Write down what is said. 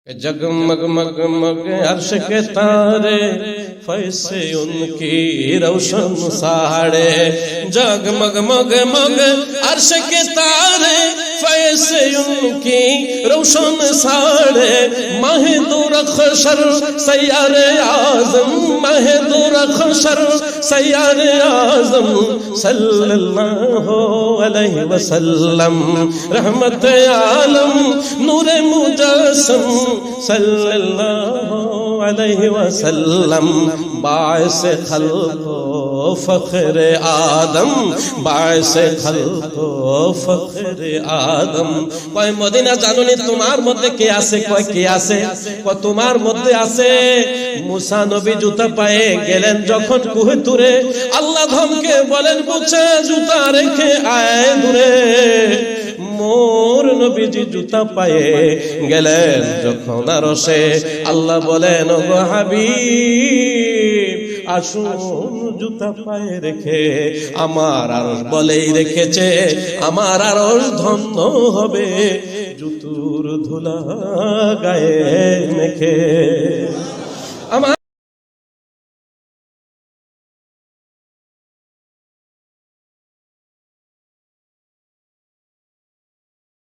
जगमग मग मग अर्श के तारे फैसे उनकी रोशन साड़े। जगमग मग मग अर्श के तारे फैसे उनकी रोशन साड़े। महदूर खशर सैयारे आज़म, महदूर खशर सैयारे आज़म सल्लल्लाहु अलैहि वसल्लम। रहमत आलम नूरे मुजस्सम सल्लल्लाहु अलैहि वसल्लम। बाइस खल्को फख्र आदम, बाइस खल्को फख्र आदम। কয় মদিনা জানুনি তোমার মধ্যে কে আছে? কয় কে আছে? কয় তোমার মধ্যে আছে। মুসা নবী জুতা পায়ে গেলেন যখন কুহে তুরে, আল্লাহ ধমকে বলেন মুসা জুতা রেখে আয় দূরে। মোর নবীজি জুতা পায়ে গেলেন যখন আরশে, আল্লাহ বলেন ওগো হাবিব আসুন জুতা পায়ে রেখে। আমার আরশ বলেই রেখেছে, আমার আরশ ধন্য হবে জুতুর ধুলা গায়ে মেখে।